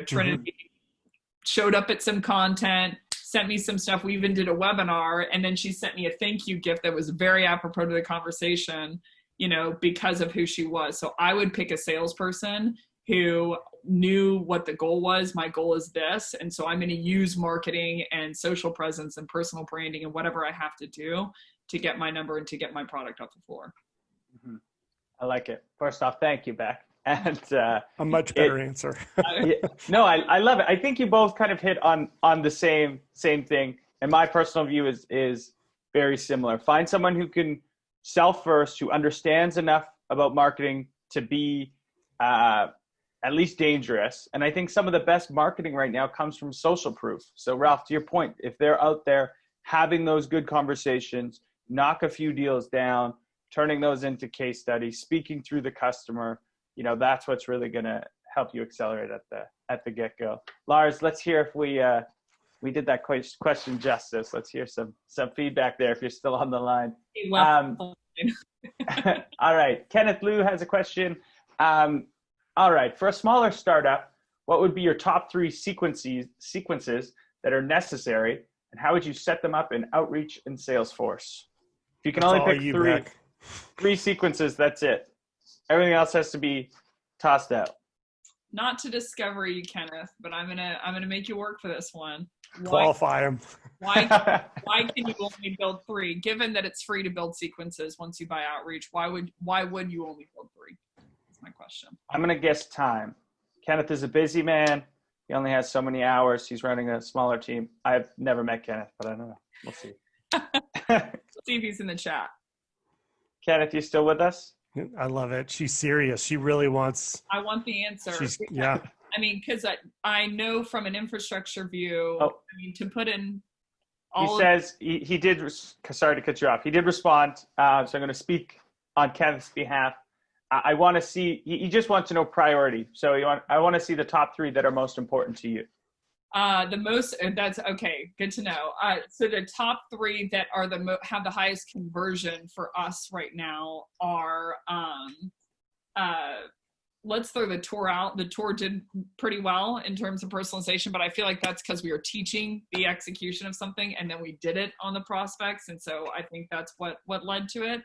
Trinity showed up at some content, sent me some stuff. We even did a webinar, and then she sent me a thank you gift that was very apropos to the conversation, because of who she was. So I would pick a salesperson who knew what the goal was. My goal is this. And so I'm going to use marketing and social presence and personal branding and whatever I have to do to get my number and to get my product off the floor. I like it. First off, thank you, Becc. And a much better answer. No, I love it. I think you both kind of hit on the same thing. And my personal view is very similar. Find someone who can sell first, who understands enough about marketing to be at least dangerous. And I think some of the best marketing right now comes from social proof. So Ralph, to your point, if they're out there having those good conversations, knock a few deals down, turning those into case studies, speaking through the customer, that's what's really going to help you accelerate at the get-go. Lars, let's hear if we did that question justice. Let's hear some feedback there if you're still on the line. All right. Kenneth Liu has a question. All right. For a smaller startup, what would be your top 3 sequences that are necessary, and how would you set them up in Outreach and Salesforce? If you can only pick three sequences, that's it. Everything else has to be tossed out. Not to discover you, Kenneth, but I'm gonna make you work for this one. Qualify them. Why can you only build 3? Given that it's free to build sequences once you buy Outreach, why would you only build 3? That's my question. I'm gonna guess time. Kenneth is a busy man. He only has so many hours. He's running a smaller team. I've never met Kenneth, but I don't know. We'll see. Let's see if he's in the chat. Kenneth, you still with us? I love it. She's serious. She really wants. I want the answer. Yeah. I mean, because I know from an infrastructure view, to put in all. He says he did. Sorry to cut you off. He did respond. So I'm going to speak on Kenneth's behalf. I want to see. He just wants to know priority. So I want to see the top 3 that are most important to you. That's okay. Good to know. So the top 3 that are have the highest conversion for us right now are, let's throw the tour out. The tour did pretty well in terms of personalization, but I feel like that's because we were teaching the execution of something and then we did it on the prospects. And so I think that's what led to it.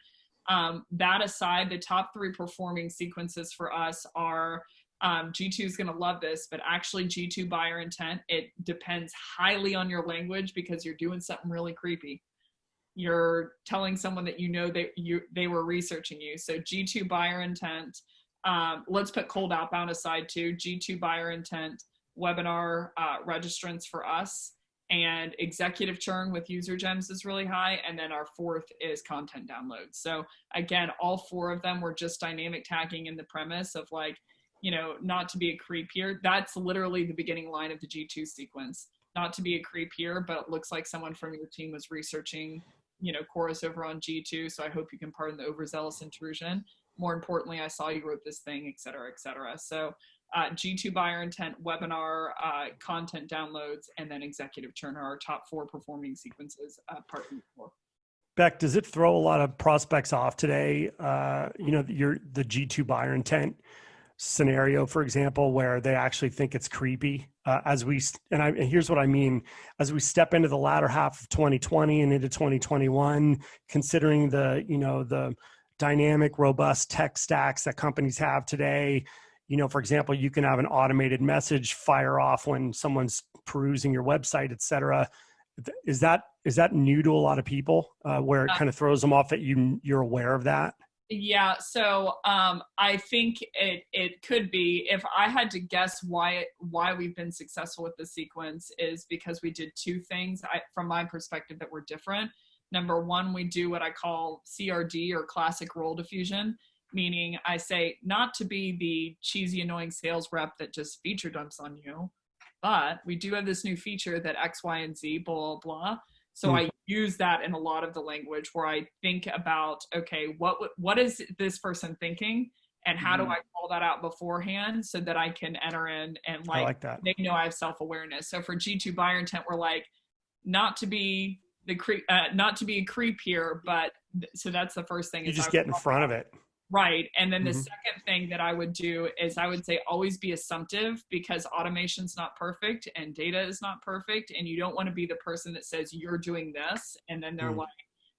That aside, the top 3 performing sequences for us are, G2 is going to love this, but actually G2 buyer intent, it depends highly on your language because you're doing something really creepy. You're telling someone that they were researching you. So G2 buyer intent, let's put cold outbound aside too. G2 buyer intent, webinar registrants for us, and executive churn with User Gems is really high. And then our 4th is content downloads. So again, all 4 of them were just dynamic tagging in the premise of like, not to be a creep here. That's literally the beginning line of the G2 sequence. Not to be a creep here, but it looks like someone from your team was researching, Chorus over on G2. So I hope you can pardon the overzealous intrusion. More importantly, I saw you wrote this thing, et cetera, et cetera. So G2 buyer intent, webinar, content downloads, and then executive churn are our top 4 performing sequences, part 4. Becc, does it throw a lot of prospects off today? The G2 buyer intent. scenario, for example, where they actually think it's creepy. And here's what I mean: as we step into the latter half of 2020 and into 2021, considering the dynamic, robust tech stacks that companies have today, for example, you can have an automated message fire off when someone's perusing your website, et cetera. Is that new to a lot of people, where it kind of throws them off that you're aware of that? Yeah, so I think it could be. If I had to guess why we've been successful with the sequence is because we did two things from my perspective that were different. Number one, we do what I call CRD, or classic role diffusion, meaning I say not to be the cheesy, annoying sales rep that just feature dumps on you, but we do have this new feature that X, Y, and Z, blah, blah, blah. So I use that in a lot of the language where I think about, okay, what is this person thinking, and how do I call that out beforehand so that I can enter in and I like that. they know I have self-awareness. So for G2 buyer intent, we're like, not to be a creep here, but so that's the first thing. You just get in front of it. Right. And then the second thing that I would do is I would say always be assumptive, because automation's not perfect and data is not perfect. And you don't want to be the person that says you're doing this. And then they're like,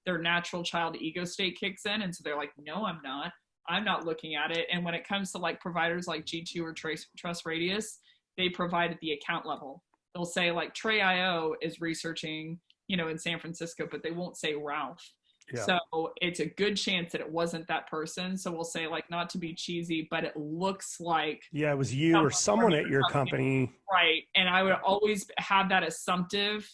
their natural child ego state kicks in. And so they're like, no, I'm not looking at it. And when it comes to like providers like G2 or Trust Radius, they provide at the account level. They'll say like Trey.io is researching, in San Francisco, but they won't say Ralph. Yeah. So it's a good chance that it wasn't that person. So we'll say like, not to be cheesy, but it looks like. Yeah, it was you or someone at your company. Right. And I would always have that assumptive,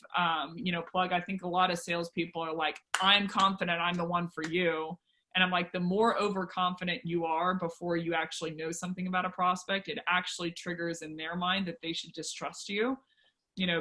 plug. I think a lot of salespeople are like, I'm confident I'm the one for you. And I'm like, the more overconfident you are before you actually know something about a prospect, it actually triggers in their mind that they should distrust you.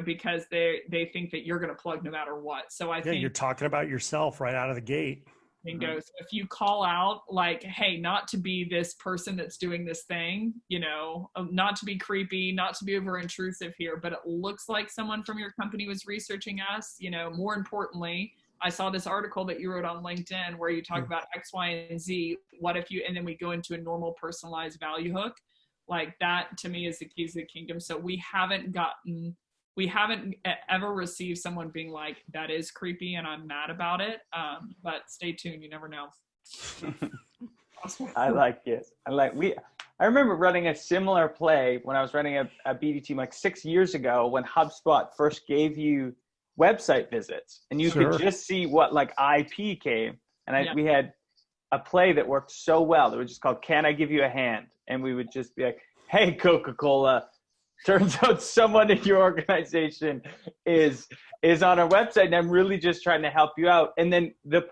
Because they think that you're going to plug no matter what. So I think you're talking about yourself right out of the gate. Bingo. So if you call out like, hey, not to be this person that's doing this thing, not to be creepy, not to be over intrusive here, but it looks like someone from your company was researching us. More importantly, I saw this article that you wrote on LinkedIn where you talk about X, Y, and Z. What if and then we go into a normal personalized value hook. Like that to me is the keys to the kingdom. So we haven't ever received someone being like, that is creepy and I'm mad about it. But stay tuned. You never know. I like it. I remember running a similar play when I was running a BD team like 6 years ago when HubSpot first gave you website visits and you could just see what like IP came. And we had a play that worked so well that was just called, Can I Give You a Hand? And we would just be like, hey, Coca-Cola, turns out someone in your organization is on our website, and I'm really just trying to help you out. And then the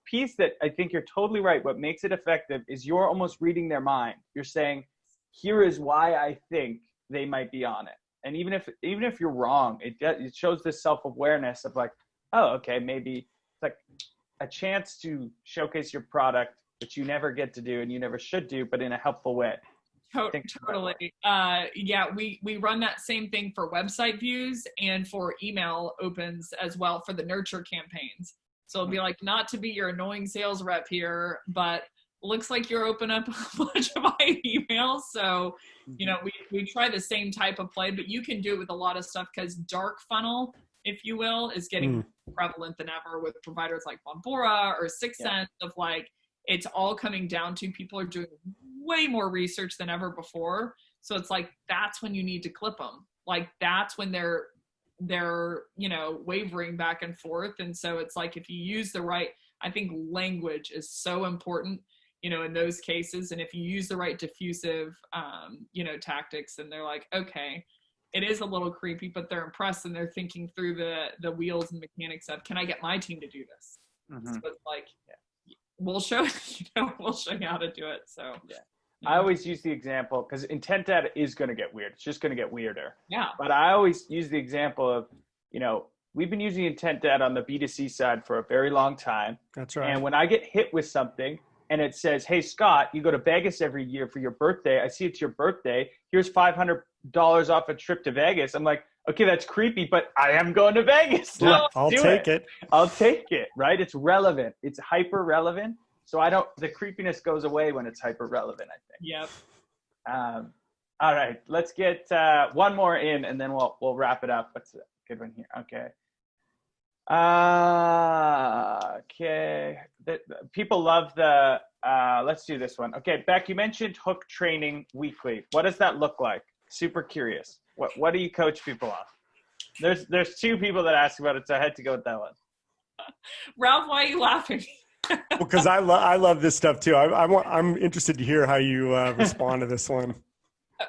piece that I think you're totally right, what makes it effective is you're almost reading their mind. You're saying, here is why I think they might be on it. And even if you're wrong, it shows this self-awareness of like, oh, okay, maybe it's like a chance to showcase your product, which you never get to do and you never should do, but in a helpful way. Totally. We run that same thing for website views and for email opens as well for the nurture campaigns. So it'll be like, not to be your annoying sales rep here, but looks like you're open up a bunch of my emails. So, we try the same type of play, but you can do it with a lot of stuff because dark funnel, if you will, is getting more prevalent than ever with providers like Bombora or Sixth Sense of like, it's all coming down to people are doing way more research than ever before. So it's like, that's when you need to clip them. Like that's when they're wavering back and forth. And so it's like, if you use the right, I think language is so important, in those cases. And if you use the right diffusive, tactics, and they're like, okay, it is a little creepy, but they're impressed and they're thinking through the wheels and mechanics of, can I get my team to do this? So it's like, we'll show you how to do it. So I always use the example because intent data is going to get weird. It's just going to get weirder. Yeah. But I always use the example of, we've been using intent data on the B2C side for a very long time. That's right. And when I get hit with something and it says, hey, Scott, you go to Vegas every year for your birthday. I see it's your birthday. Here's $500 off a trip to Vegas. I'm like, okay, that's creepy, but I am going to Vegas. I'll take it. I'll take it, right? It's relevant. It's hyper relevant. So the creepiness goes away when it's hyper relevant, I think. Yep. All right, let's get one more in, and then we'll wrap it up. What's a good one here? Okay. Okay. People love the. Let's do this one. Okay, Beck, you mentioned hook training weekly. What does that look like? Super curious. What do you coach people on? There's two people that ask about it, so I had to go with that one. Ralph, why are you laughing? Because I love this stuff too. I'm interested to hear how you respond to this one.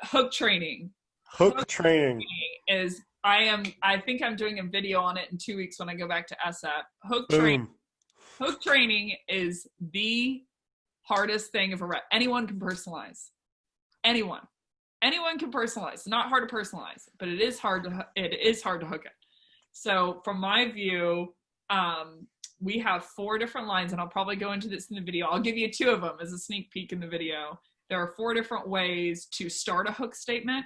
Hook training. Hook training is I think I'm doing a video on it in 2 weeks when I go back to SF. Hook training is the hardest thing of a rep. Anyone can personalize. Anyone can personalize. It's not hard to personalize, but it is hard to hook it. So from my view, we have 4 different lines, and I'll probably go into this in the video. I'll give you 2 of them as a sneak peek in the video. There are 4 different ways to start a hook statement.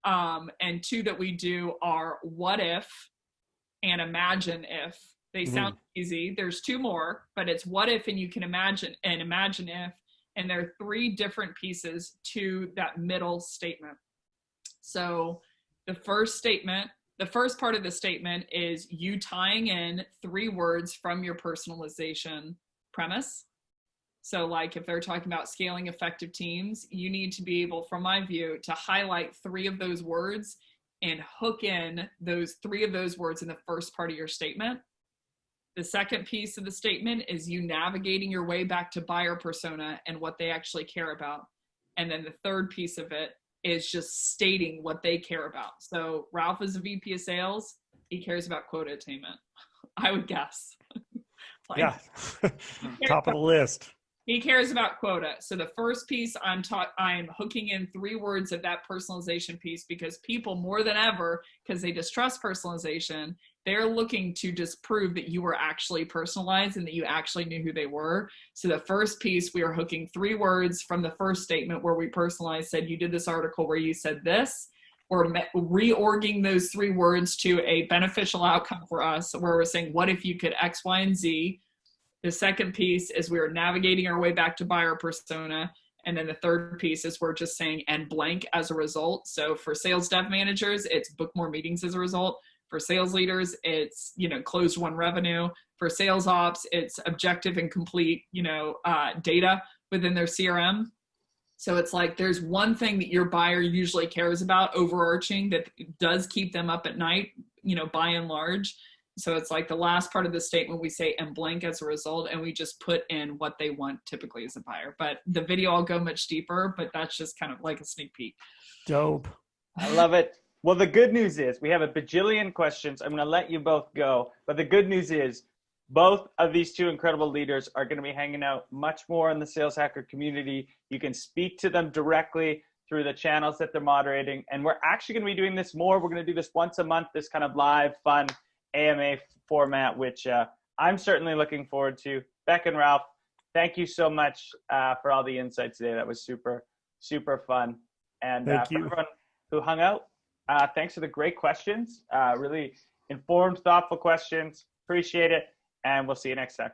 And 2 that we do are what if and imagine if. They sound easy. There's 2 more, but it's what if and you can imagine and imagine if. And there are 3 different pieces to that middle statement. So the first part of the statement is you tying in 3 words from your personalization premise. So like if they're talking about scaling effective teams, you need to be able, from my view, to highlight 3 of those words and hook in those 3 of those words in the first part of your statement. The second piece of the statement is you navigating your way back to buyer persona and what they actually care about. And then the third piece of it is just stating what they care about. So Ralph is a VP of sales. He cares about quota attainment, I would guess. Yeah, top of the list. He cares about quota. So the first piece I'm hooking in 3 words of that personalization piece, because people more than ever, because they distrust personalization, they're looking to just prove that you were actually personalized and that you actually knew who they were. So the first piece, we are hooking 3 words from the first statement where we personalized, said you did this article where you said this. We're reorging those 3 words to a beneficial outcome for us, where we're saying, what if you could X, Y, and Z? The second piece is we're navigating our way back to buyer persona. And then the third piece is we're just saying, and blank as a result. So for sales dev managers, it's book more meetings as a result. For sales leaders, it's, closed won revenue. For sales ops, it's objective and complete, data within their CRM. So it's like, there's one thing that your buyer usually cares about overarching that does keep them up at night, by and large. So it's like the last part of the statement, we say, and blank as a result, and we just put in what they want typically as a buyer. But the video, I'll go much deeper, but that's just kind of like a sneak peek. Dope. I love it. Well, the good news is we have a bajillion questions. I'm going to let you both go. But the good news is both of these 2 incredible leaders are going to be hanging out much more in the Sales Hacker community. You can speak to them directly through the channels that they're moderating. And we're actually going to be doing this more. We're going to do this once a month, this kind of live, fun AMA format, which I'm certainly looking forward to. Becc and Ralph, thank you so much for all the insights today. That was super, super fun. And thank you. For everyone who hung out, thanks for the great questions. Really informed, thoughtful questions. Appreciate it. And we'll see you next time.